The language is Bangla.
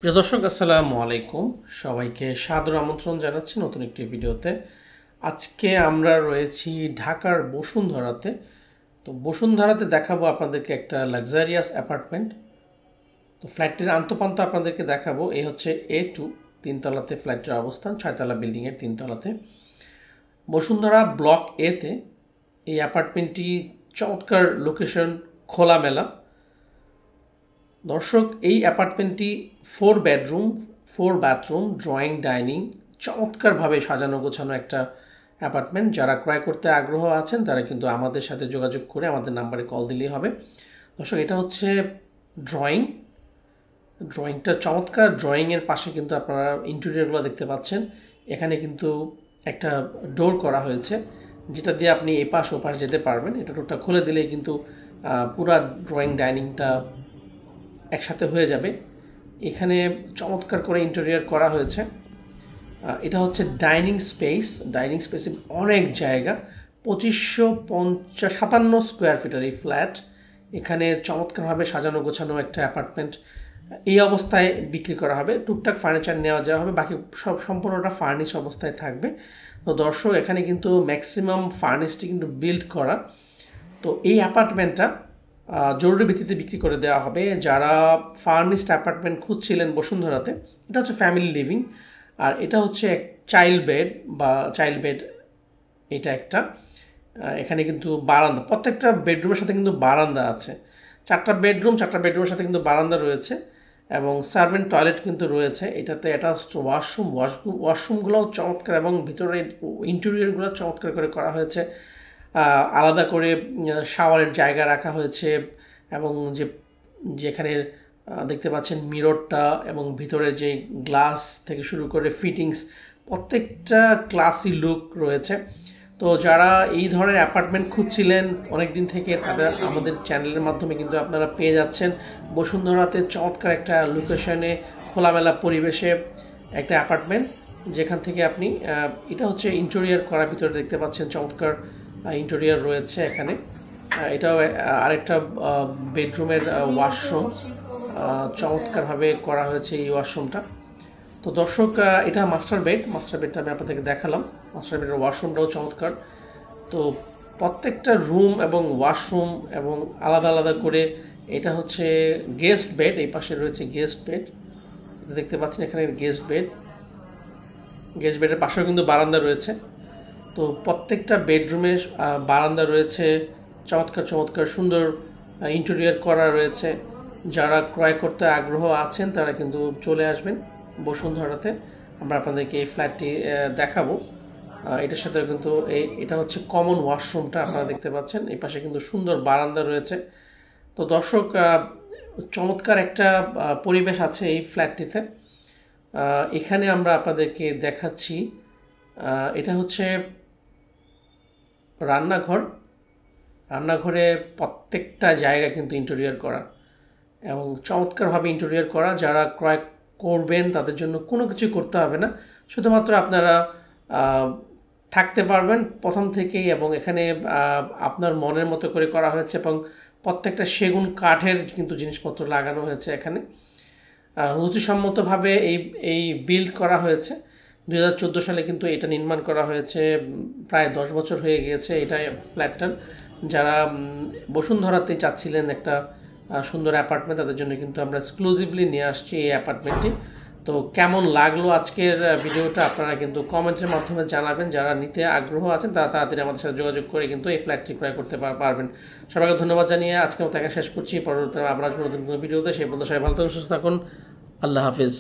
প্রিয় দর্শক আসসালামু আলাইকুম, সবাইকে সাদর আমন্ত্রণ জানাচ্ছি নতুন একটি ভিডিওতে। আজকে আমরা রয়েছি ঢাকার বসুন্ধরাতে। তো বসুন্ধরাতে দেখাবো আপনাদেরকে একটা লাক্সারিয়াস অ্যাপার্টমেন্ট। তো ফ্ল্যাটটির আন্তপান্ত আপনাদেরকে দেখাবো। এই হচ্ছে A2, তিনতলাতে ফ্ল্যাটের অবস্থান, 6তলা বিল্ডিংয়ের তিনতলাতে বসুন্ধরা ব্লক এতে এই অ্যাপার্টমেন্টটি। চমৎকার লোকেশন, খোলামেলা। দর্শক, এই অ্যাপার্টমেন্টটি 4 বেডরুম 4 বাথরুম, ড্রয়িং, ডাইনিং, চমৎকারভাবে সাজানো গোছানো একটা অ্যাপার্টমেন্ট। যারা ক্রয় করতে আগ্রহ আছেন তারা কিন্তু আমাদের সাথে যোগাযোগ করে আমাদের নাম্বারে কল দিলেই হবে। দর্শক, এটা হচ্ছে ড্রয়িংটা চমৎকার। ড্রয়িংয়ের পাশে কিন্তু আপনারা ইন্টেরিয়রগুলো দেখতে পাচ্ছেন। এখানে কিন্তু একটা ডোর করা হয়েছে যেটা দিয়ে আপনি এপাশ ওপাশ যেতে পারবেন। এটা ডোরটা খুলে দিলেই কিন্তু পুরা ড্রয়িং ডাইনিংটা একসাথে হয়ে যাবে। এখানে চমৎকার করে ইন্টেরিয়র করা হয়েছে। এটা হচ্ছে ডাইনিং স্পেসে অনেক জায়গা, 2557 স্কোয়ার ফিটের এই ফ্ল্যাট। এখানে চমৎকারভাবে সাজানো গোছানো একটা অ্যাপার্টমেন্ট এই অবস্থায় বিক্রি করা হবে। টুকটাক ফার্নিচার নেওয়া যাওয়া হবে, বাকি সব সম্পূর্ণটা ফার্নিশ অবস্থায় থাকবে। তো দর্শক, এখানে কিন্তু ম্যাক্সিমাম ফার্নিশটি কিন্তু বিল্ড করা। তো এই অ্যাপার্টমেন্টটা জরুরি ভিত্তিতে বিক্রি করে দেওয়া হবে। যারা ফার্নিশড অ্যাপার্টমেন্ট খুঁজছিলেন বসুন্ধরাতে, এটা হচ্ছে ফ্যামিলি লিভিং, আর এটা হচ্ছে চাইল্ড বেড। এটা একটা এখানে কিন্তু বারান্দা, প্রত্যেকটা বেডরুমের সাথে কিন্তু বারান্দা আছে। 4টা বেডরুমের সাথে কিন্তু বারান্দা রয়েছে এবং সার্ভেন্ট টয়লেট কিন্তু রয়েছে। এটাতে অ্যাটাচড ওয়াশরুমগুলোও চমৎকার এবং ভিতরে ইন্টেরিয়রগুলো চমৎকার করে করা হয়েছে। আলাদা করে শাওয়ারের জায়গা রাখা হয়েছে এবং যেখানে দেখতে পাচ্ছেন মিররটা এবং ভিতরে যে গ্লাস থেকে শুরু করে ফিটিংস, প্রত্যেকটা ক্লাসি লুক রয়েছে। তো যারা এই ধরনের অ্যাপার্টমেন্ট খুঁজছিলেন অনেক দিন থেকে, তাদের আমাদের চ্যানেলের মাধ্যমে কিন্তু আপনারা পেয়ে যাচ্ছেন। বসুন্ধরাতে চমৎকার একটা লোকেশনে, খোলামেলা পরিবেশে একটা অ্যাপার্টমেন্ট, যেখান থেকে আপনি এটা হচ্ছে ইন্টেরিয়র করা, ভিতরে দেখতে পাচ্ছেন চমৎকার ইন্টেরিয়র রয়েছে এখানে। এটাও আরেকটা বেডরুমের ওয়াশরুম, চমৎকারভাবে করা হয়েছে এই ওয়াশরুমটা। তো দর্শক, এটা মাস্টার বেডটা আমি আপনাদেরকে দেখালাম। মাস্টার বেডের ওয়াশরুমটাও চমৎকার। তো প্রত্যেকটা রুম এবং ওয়াশরুম এবং আলাদা আলাদা করে। এটা হচ্ছে গেস্ট বেড, এই পাশে রয়েছে গেস্ট বেড, দেখতে পাচ্ছেন এখানে গেস্ট বেডের পাশেও কিন্তু বারান্দা রয়েছে। তো প্রত্যেকটা বেডরুমে বারান্দা রয়েছে, চমৎকার সুন্দর ইন্টেরিয়র করা রয়েছে। যারা ক্রয় করতে আগ্রহ আছেন তারা কিন্তু চলে আসবেন বসুন্ধরাতে। আমরা আপনাদেরকে এই ফ্ল্যাটটি দেখাবো। এটার সাথে কিন্তু এটা হচ্ছে কমন ওয়াশরুমটা আপনারা দেখতে পাচ্ছেন। এই পাশে কিন্তু সুন্দর বারান্দা রয়েছে। তো দর্শক, চমৎকার একটা পরিবেশ আছে এই ফ্ল্যাটটিতে। এখানে আমরা আপনাদেরকে দেখাচ্ছি, এটা হচ্ছে রান্নাঘরে প্রত্যেকটা জায়গা কিন্তু ইন্টেরিয়র করা এবং চমৎকারভাবে ইন্টেরিয়র করা। যারা ক্রয় করবেন তাদের জন্য কোনো কিছু করতে হবে না, শুধুমাত্র আপনারা থাকতে পারবেন প্রথম থেকেই। এবং এখানে আপনার মনের মতো করে করা হয়েছে এবং প্রত্যেকটা সেগুন কাঠের কিন্তু জিনিসপত্র লাগানো হয়েছে এখানে। রুচিসম্মতভাবে এই বিল্ড করা হয়েছে। 2014 সালে কিন্তু এটা নির্মাণ করা হয়েছে, প্রায় 10 বছর হয়ে গিয়েছে এটা ফ্ল্যাটটার। যারা বসুন্ধরাতে চাচ্ছিলেন একটা সুন্দর অ্যাপার্টমেন্ট, তাদের জন্য কিন্তু আমরা এক্সক্লুসিভলি নিয়ে আসছি এই অ্যাপার্টমেন্টটি। তো কেমন লাগলো আজকের ভিডিওটা আপনারা কিন্তু কমেন্টের মাধ্যমে জানাবেন। যারা নিতে আগ্রহ আছেন তারা তাড়াতাড়ি আমাদের সাথে যোগাযোগ করে কিন্তু এই ফ্ল্যাটটি ক্রয় করতে পারবেন। সবাইকে ধন্যবাদ জানিয়ে আজকের মতো এখানে শেষ করছি। পরবর্তীতে আবার আসবো নতুন কোনো ভিডিওতে। সেই পর্যন্ত সবাই ভালো থাকুন, সুস্থ থাকুন। আল্লাহ হাফিজ।